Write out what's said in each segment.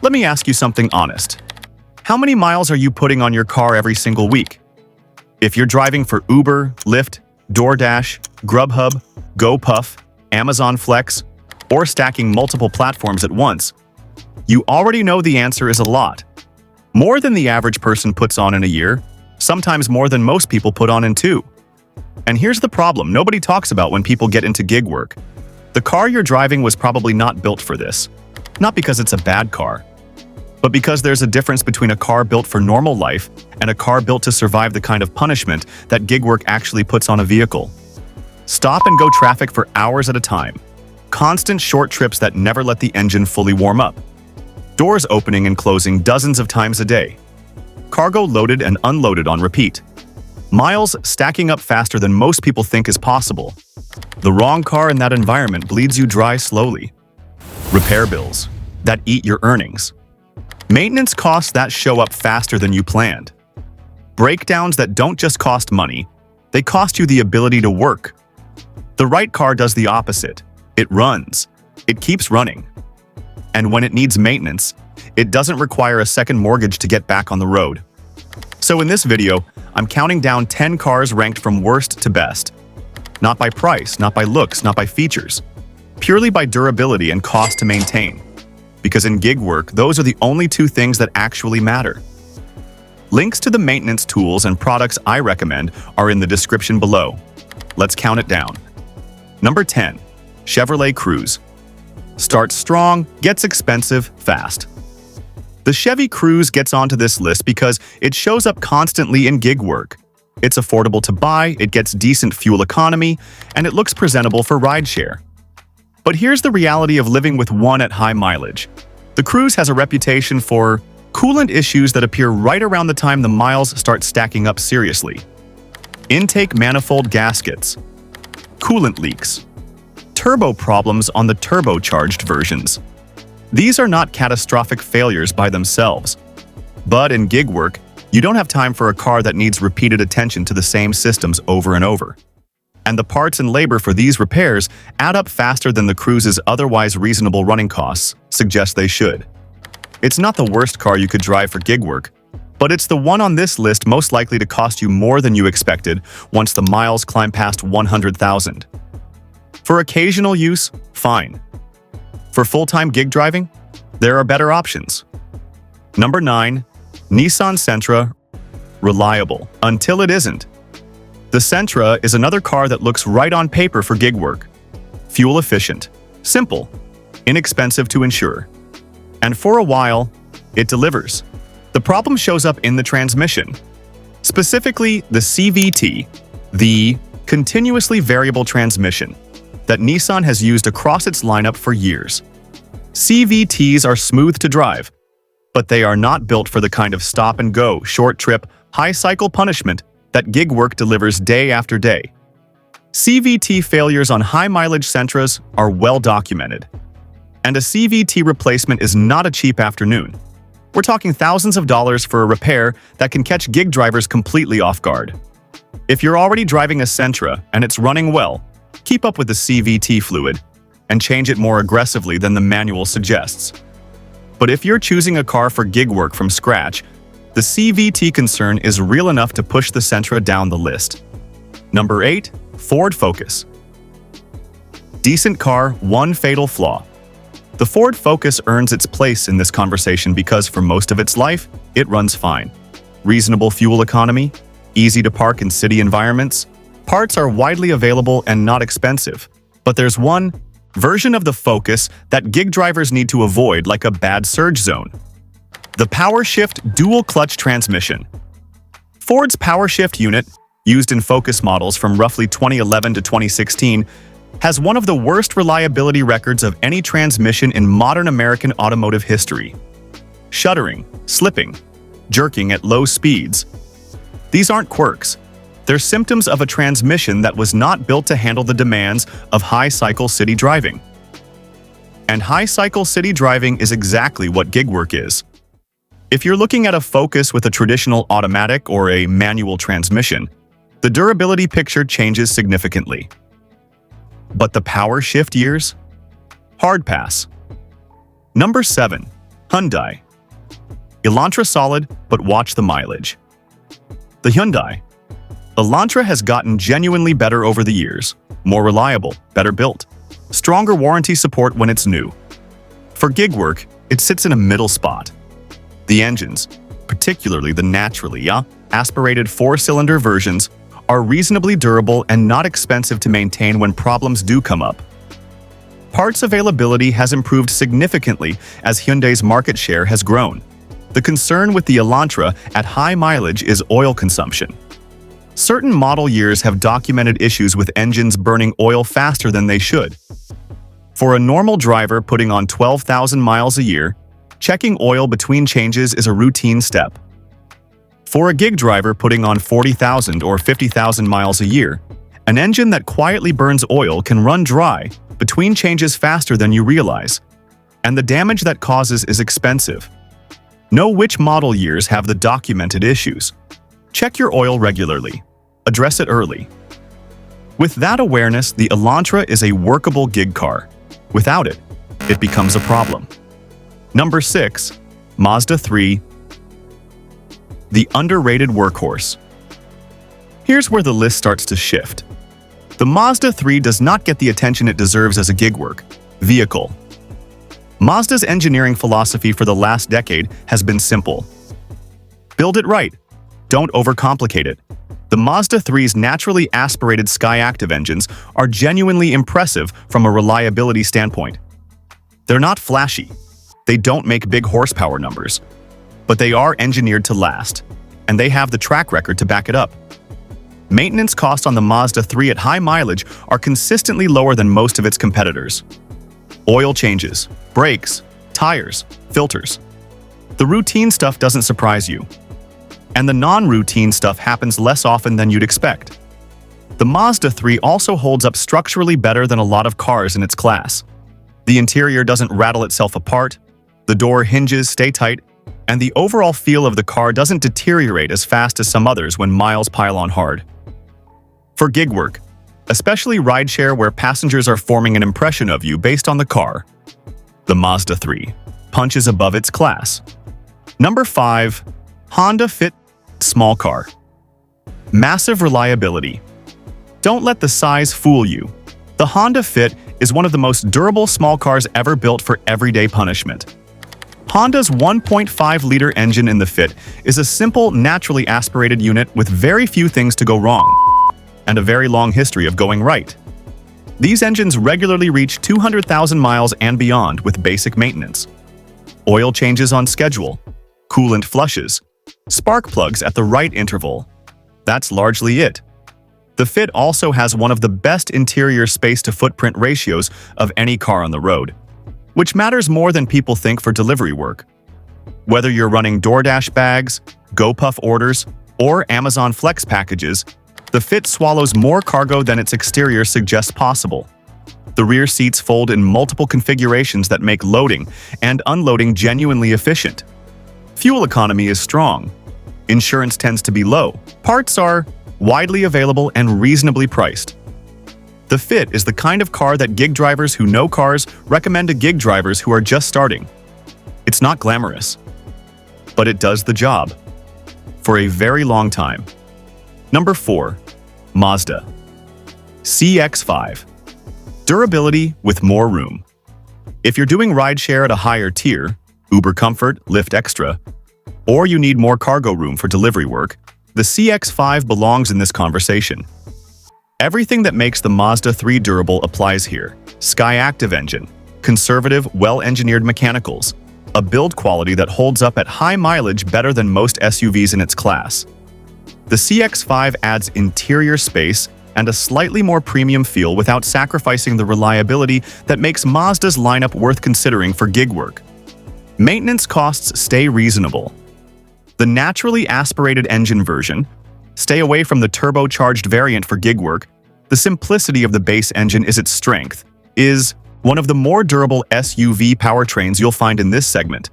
Let me ask you something honest. How many miles are you putting on your car every single week? If you're driving for Uber, Lyft, DoorDash, Grubhub, GoPuff, Amazon Flex, or stacking multiple platforms at once, you already know the answer is a lot. More than the average person puts on in a year, sometimes more than most people put on in 2. And here's the problem nobody talks about when people get into gig work. The car you're driving was probably not built for this. Not because it's a bad car, but because there's a difference between a car built for normal life and a car built to survive the kind of punishment that gig work actually puts on a vehicle. Stop-and-go traffic for hours at a time. Constant short trips that never let the engine fully warm up. Doors opening and closing dozens of times a day. Cargo loaded and unloaded on repeat. Miles stacking up faster than most people think is possible. The wrong car in that environment bleeds you dry slowly. Repair bills that eat your earnings. Maintenance costs that show up faster than you planned. Breakdowns that don't just cost money, they cost you the ability to work. The right car does the opposite. It runs. It keeps running. And when it needs maintenance, it doesn't require a second mortgage to get back on the road. So in this video, I'm counting down 10 cars ranked from worst to best. Not by price, not by looks, not by features. Purely by durability and cost to maintain. Because in gig work, those are the only 2 things that actually matter. Links to the maintenance tools and products I recommend are in the description below. Let's count it down. Number 10. Chevrolet Cruze. Starts strong, gets expensive, fast. The Chevy Cruze gets onto this list because it shows up constantly in gig work. It's affordable to buy, it gets decent fuel economy, and it looks presentable for rideshare. But here's the reality of living with one at high mileage. The Cruze has a reputation for coolant issues that appear right around the time the miles start stacking up seriously. Intake manifold gaskets. Coolant leaks. Turbo problems on the turbocharged versions. These are not catastrophic failures by themselves. But in gig work, you don't have time for a car that needs repeated attention to the same systems over and over. And the parts and labor for these repairs add up faster than the Cruze's otherwise reasonable running costs suggest they should. It's not the worst car you could drive for gig work, but it's the one on this list most likely to cost you more than you expected once the miles climb past 100,000. For occasional use, fine. For full-time gig driving, there are better options. Number 9. Nissan Sentra. Reliable until it isn't. The Sentra is another car that looks right on paper for gig work. Fuel efficient, simple, inexpensive to insure. And for a while, it delivers. The problem shows up in the transmission. Specifically, the CVT, the continuously variable transmission, that Nissan has used across its lineup for years. CVTs are smooth to drive, but they are not built for the kind of stop-and-go, short-trip, high-cycle punishment that gig work delivers day after day. CVT failures on high-mileage Sentras are well documented. And a CVT replacement is not a cheap afternoon. We're talking thousands of dollars for a repair that can catch gig drivers completely off guard. If you're already driving a Sentra and it's running well, keep up with the CVT fluid and change it more aggressively than the manual suggests. But if you're choosing a car for gig work from scratch, the CVT concern is real enough to push the Sentra down the list. Number 8. Ford Focus. Decent car, one fatal flaw. The Ford Focus earns its place in this conversation because for most of its life, it runs fine. Reasonable fuel economy, easy to park in city environments, parts are widely available and not expensive. But there's one version of the Focus that gig drivers need to avoid like a bad surge zone. The PowerShift dual-clutch transmission. Ford's PowerShift unit, used in Focus models from roughly 2011 to 2016, has one of the worst reliability records of any transmission in modern American automotive history. Shuddering, slipping, jerking at low speeds. These aren't quirks. They're symptoms of a transmission that was not built to handle the demands of high-cycle city driving. And high-cycle city driving is exactly what gig work is. If you're looking at a Focus with a traditional automatic or a manual transmission, the durability picture changes significantly. But the PowerShift years? Hard pass. Number 7. Hyundai. Elantra solid, but watch the mileage. The Hyundai Elantra has gotten genuinely better over the years. More reliable, better built, stronger warranty support when it's new. For gig work, it sits in a middle spot. The engines, particularly the naturally aspirated 4-cylinder versions, are reasonably durable and not expensive to maintain when problems do come up. Parts availability has improved significantly as Hyundai's market share has grown. The concern with the Elantra at high mileage is oil consumption. Certain model years have documented issues with engines burning oil faster than they should. For a normal driver putting on 12,000 miles a year, checking oil between changes is a routine step. For a gig driver putting on 40,000 or 50,000 miles a year, an engine that quietly burns oil can run dry between changes faster than you realize, and the damage that causes is expensive. Know which model years have the documented issues. Check your oil regularly. Address it early. With that awareness, the Elantra is a workable gig car. Without it, it becomes a problem. Number 6. Mazda 3. The underrated workhorse. Here's where the list starts to shift. The Mazda 3 does not get the attention it deserves as a gig work vehicle. Mazda's engineering philosophy for the last decade has been simple. Build it right. Don't overcomplicate it. The Mazda 3's naturally aspirated Skyactiv engines are genuinely impressive from a reliability standpoint. They're not flashy. They don't make big horsepower numbers. But they are engineered to last, and they have the track record to back it up. Maintenance costs on the Mazda 3 at high mileage are consistently lower than most of its competitors. Oil changes, brakes, tires, filters. The routine stuff doesn't surprise you. And the non-routine stuff happens less often than you'd expect. The Mazda 3 also holds up structurally better than a lot of cars in its class. The interior doesn't rattle itself apart, the door hinges stay tight, and the overall feel of the car doesn't deteriorate as fast as some others when miles pile on hard. For gig work, especially rideshare where passengers are forming an impression of you based on the car, the Mazda 3 punches above its class. Number 5. Honda Fit small car. Massive reliability. Don't let the size fool you. The Honda Fit is one of the most durable small cars ever built for everyday punishment. Honda's 1.5-liter engine in the Fit is a simple, naturally aspirated unit with very few things to go wrong, and a very long history of going right. These engines regularly reach 200,000 miles and beyond with basic maintenance. Oil changes on schedule, coolant flushes, spark plugs at the right interval. That's largely it. The Fit also has one of the best interior space-to-footprint ratios of any car on the road, which matters more than people think for delivery work. Whether you're running DoorDash bags, GoPuff orders, or Amazon Flex packages, the Fit swallows more cargo than its exterior suggests possible. The rear seats fold in multiple configurations that make loading and unloading genuinely efficient. Fuel economy is strong. Insurance tends to be low. Parts are widely available and reasonably priced. The Fit is the kind of car that gig drivers who know cars recommend to gig drivers who are just starting. It's not glamorous, but it does the job. For a very long time. Number 4. Mazda CX-5. Durability with more room. If you're doing rideshare at a higher tier, Uber Comfort, Lyft Extra, or you need more cargo room for delivery work, the CX-5 belongs in this conversation. Everything that makes the Mazda 3 durable applies here. Skyactiv engine, conservative, well-engineered mechanicals, a build quality that holds up at high mileage better than most SUVs in its class. The CX-5 adds interior space and a slightly more premium feel without sacrificing the reliability that makes Mazda's lineup worth considering for gig work. Maintenance costs stay reasonable. The naturally aspirated engine version, stay away from the turbocharged variant for gig work. The simplicity of the base engine is its strength, is one of the more durable SUV powertrains you'll find in this segment.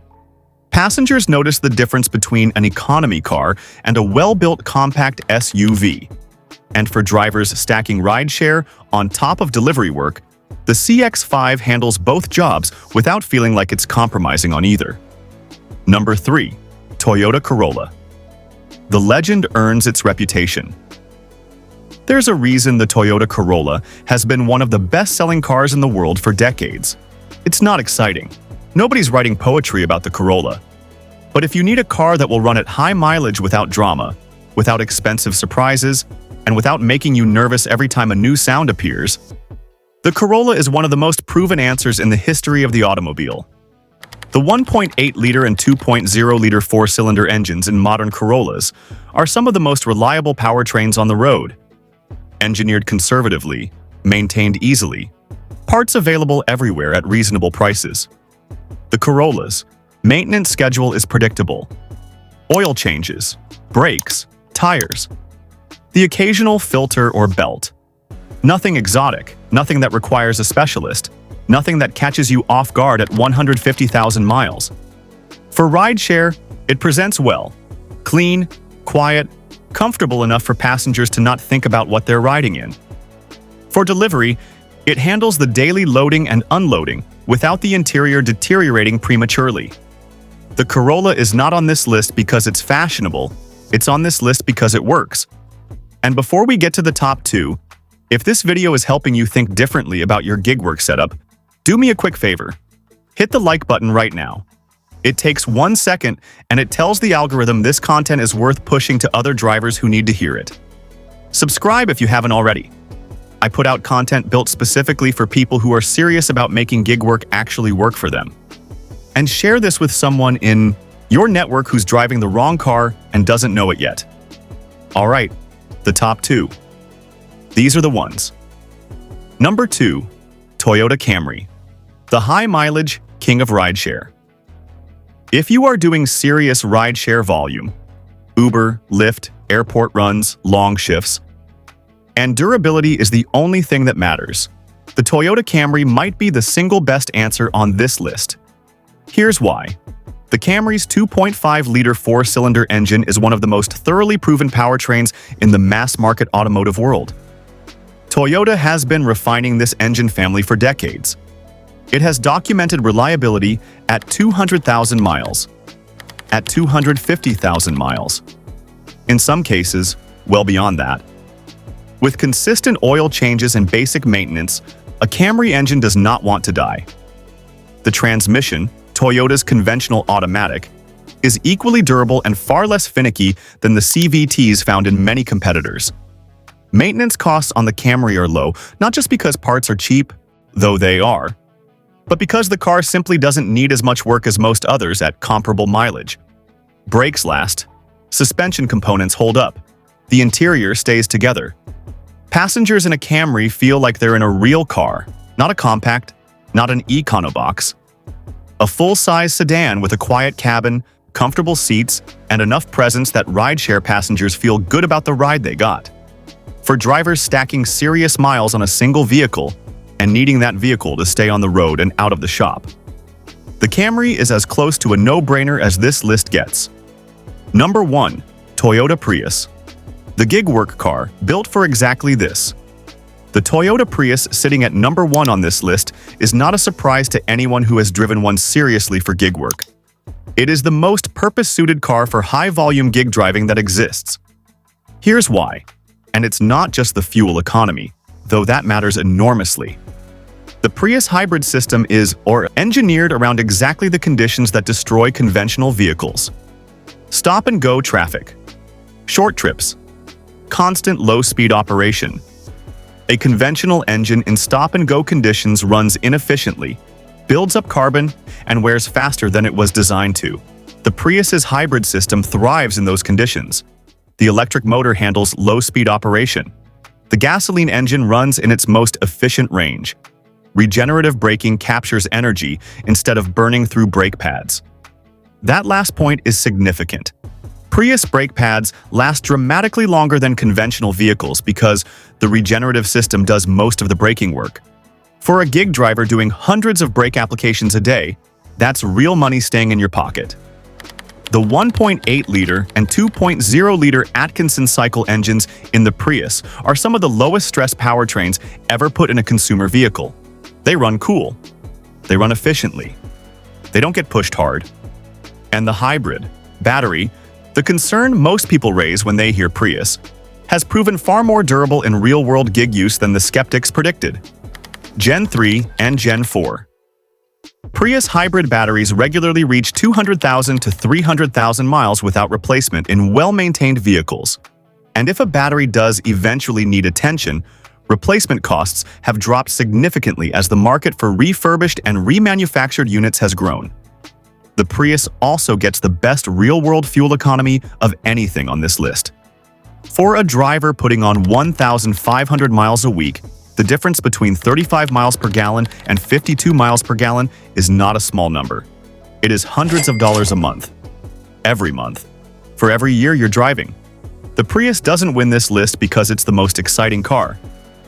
Passengers notice the difference between an economy car and a well-built compact SUV. And for drivers stacking rideshare on top of delivery work, the CX-5 handles both jobs without feeling like it's compromising on either. Number 3. Toyota Corolla. The legend earns its reputation. There's a reason the Toyota Corolla has been one of the best-selling cars in the world for decades. It's not exciting. Nobody's writing poetry about the Corolla. But if you need a car that will run at high mileage without drama, without expensive surprises, and without making you nervous every time a new sound appears, the Corolla is one of the most proven answers in the history of the automobile. The 1.8-liter and 2.0-liter four-cylinder engines in modern Corollas are some of the most reliable powertrains on the road. Engineered conservatively, maintained easily, parts available everywhere at reasonable prices. The Corolla's maintenance schedule is predictable. Oil changes, brakes, tires, the occasional filter or belt. Nothing exotic, nothing that requires a specialist, nothing that catches you off guard at 150,000 miles. For rideshare, it presents well. Clean, quiet, comfortable enough for passengers to not think about what they're riding in. For delivery, it handles the daily loading and unloading without the interior deteriorating prematurely. The Corolla is not on this list because it's fashionable, it's on this list because it works. And before we get to the top 2, if this video is helping you think differently about your gig work setup, do me a quick favor. Hit the like button right now. It takes 1 second and it tells the algorithm this content is worth pushing to other drivers who need to hear it. Subscribe if you haven't already. I put out content built specifically for people who are serious about making gig work actually work for them. And share this with someone in your network who's driving the wrong car and doesn't know it yet. All right, the top 2. These are the ones. Number 2, Toyota Camry. The high-mileage king of rideshare. If you are doing serious rideshare volume, Uber, Lyft, airport runs, long shifts, and durability is the only thing that matters, the Toyota Camry might be the single best answer on this list. Here's why. The Camry's 2.5-liter four-cylinder engine is one of the most thoroughly proven powertrains in the mass-market automotive world. Toyota has been refining this engine family for decades. It has documented reliability at 200,000 miles, at 250,000 miles. In some cases, well beyond that. With consistent oil changes and basic maintenance, a Camry engine does not want to die. The transmission, Toyota's conventional automatic, is equally durable and far less finicky than the CVTs found in many competitors. Maintenance costs on the Camry are low, not just because parts are cheap, though they are, but because the car simply doesn't need as much work as most others at comparable mileage. Brakes last, suspension components hold up, the interior stays together. Passengers in a Camry feel like they're in a real car, not a compact, not an econobox. A full-size sedan with a quiet cabin, comfortable seats, and enough presence that rideshare passengers feel good about the ride they got. For drivers stacking serious miles on a single vehicle and needing that vehicle to stay on the road and out of the shop, the Camry is as close to a no-brainer as this list gets. Number 1. Toyota Prius. The gig work car built for exactly this. The Toyota Prius sitting at number 1 on this list is not a surprise to anyone who has driven one seriously for gig work. It is the most purpose-suited car for high-volume gig driving that exists. Here's why. And it's not just the fuel economy, though that matters enormously. The Prius hybrid system is engineered around exactly the conditions that destroy conventional vehicles. Stop-and-go traffic, short trips, constant low-speed operation. A conventional engine in stop-and-go conditions runs inefficiently, builds up carbon, and wears faster than it was designed to. The Prius's hybrid system thrives in those conditions. The electric motor handles low-speed operation. The gasoline engine runs in its most efficient range. Regenerative braking captures energy instead of burning through brake pads. That last point is significant. Prius brake pads last dramatically longer than conventional vehicles because the regenerative system does most of the braking work. For a gig driver doing hundreds of brake applications a day, that's real money staying in your pocket. The 1.8-liter and 2.0-liter Atkinson cycle engines in the Prius are some of the lowest-stress powertrains ever put in a consumer vehicle. They run cool. They run efficiently. They don't get pushed hard. And the hybrid battery, the concern most people raise when they hear Prius, has proven far more durable in real-world gig use than the skeptics predicted. Gen 3 and Gen 4. Prius hybrid batteries regularly reach 200,000 to 300,000 miles without replacement in well-maintained vehicles. And if a battery does eventually need attention, replacement costs have dropped significantly as the market for refurbished and remanufactured units has grown. The Prius also gets the best real-world fuel economy of anything on this list. For a driver putting on 1,500 miles a week, the difference between 35 miles per gallon and 52 miles per gallon is not a small number. It is hundreds of dollars a month. Every month. For every year you're driving. The Prius doesn't win this list because it's the most exciting car.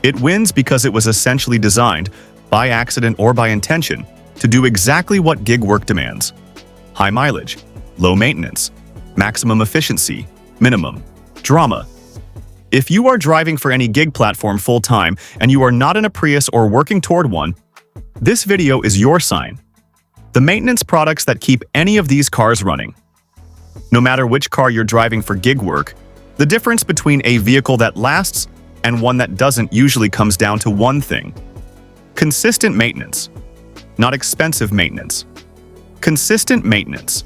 It wins because it was essentially designed, by accident or by intention, to do exactly what gig work demands. High mileage, low maintenance, maximum efficiency, minimum drama. If you are driving for any gig platform full-time and you are not in a Prius or working toward one, this video is your sign. The maintenance products that keep any of these cars running. No matter which car you're driving for gig work, the difference between a vehicle that lasts and one that doesn't usually comes down to one thing. Consistent maintenance. Not expensive maintenance. Consistent maintenance.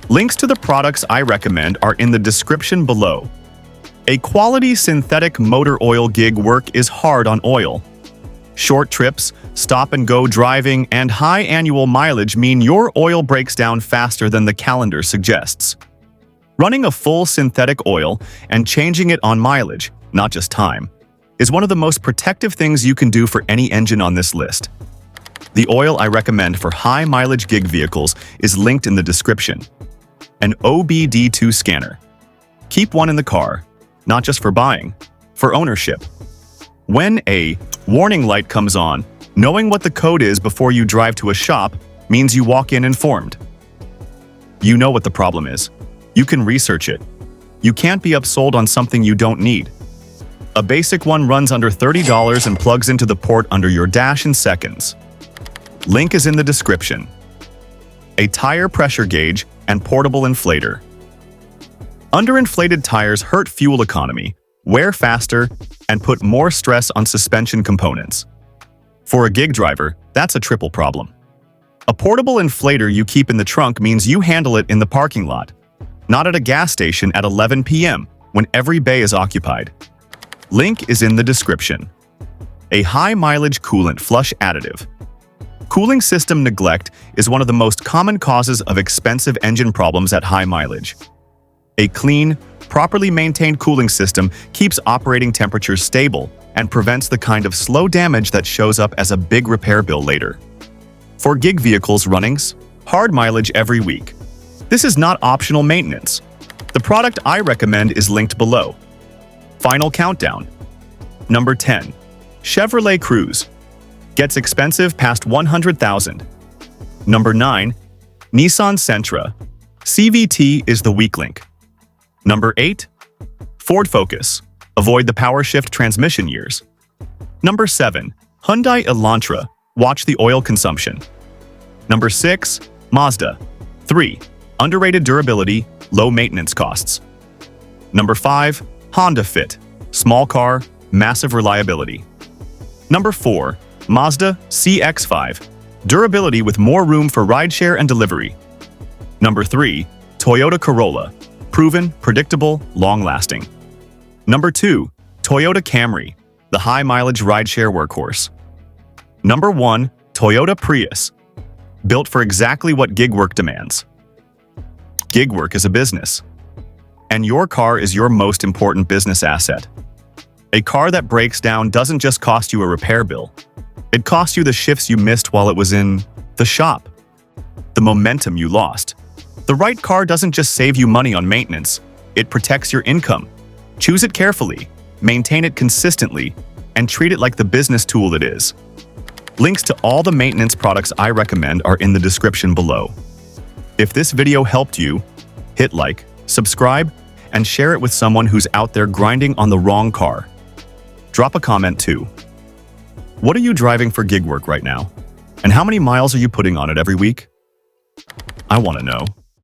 Links to the products I recommend are in the description below. A quality synthetic motor oil gig work is hard on oil. Short trips, stop-and-go driving, and high annual mileage mean your oil breaks down faster than the calendar suggests. Running a full synthetic oil and changing it on mileage, not just time, is one of the most protective things you can do for any engine on this list. The oil I recommend for high-mileage gig vehicles is linked in the description. An OBD2 scanner. Keep one in the car. Not just for buying, for ownership. When a warning light comes on, knowing what the code is before you drive to a shop means you walk in informed. You know what the problem is. You can research it. You can't be upsold on something you don't need. A basic one runs under $30 and plugs into the port under your dash in seconds. Link is in the description. A tire pressure gauge and portable inflator. Underinflated tires hurt fuel economy, wear faster, and put more stress on suspension components. For a gig driver, that's a triple problem. A portable inflator you keep in the trunk means you handle it in the parking lot, not at a gas station at 11 p.m. when every bay is occupied. Link is in the description. A high-mileage coolant flush additive. Cooling system neglect is one of the most common causes of expensive engine problems at high mileage. A clean, properly maintained cooling system keeps operating temperatures stable and prevents the kind of slow damage that shows up as a big repair bill later. For gig vehicles runnings, hard mileage every week. This is not optional maintenance. The product I recommend is linked below. Final countdown. Number 10. Chevrolet Cruze. Gets expensive past $100,000. Number 9. Nissan Sentra. CVT is the weak link. Number 8. Ford Focus. Avoid the power shift transmission years. Number 7. Hyundai Elantra. Watch the oil consumption. Number 6. Mazda. 3. Underrated durability, low maintenance costs. Number 5. Honda Fit. Small car, massive reliability. Number 4. Mazda CX-5. Durability with more room for rideshare and delivery. Number 3. Toyota Corolla. Proven, predictable, long-lasting. Number 2. Toyota Camry, the high-mileage rideshare workhorse. Number 1. Toyota Prius, built for exactly what gig work demands. Gig work is a business, and your car is your most important business asset. A car that breaks down doesn't just cost you a repair bill. It costs you the shifts you missed while it was in the shop, the momentum you lost. The right car doesn't just save you money on maintenance, it protects your income. Choose it carefully, maintain it consistently, and treat it like the business tool it is. Links to all the maintenance products I recommend are in the description below. If this video helped you, hit like, subscribe, and share it with someone who's out there grinding on the wrong car. Drop a comment too. What are you driving for gig work right now? And how many miles are you putting on it every week? I want to know.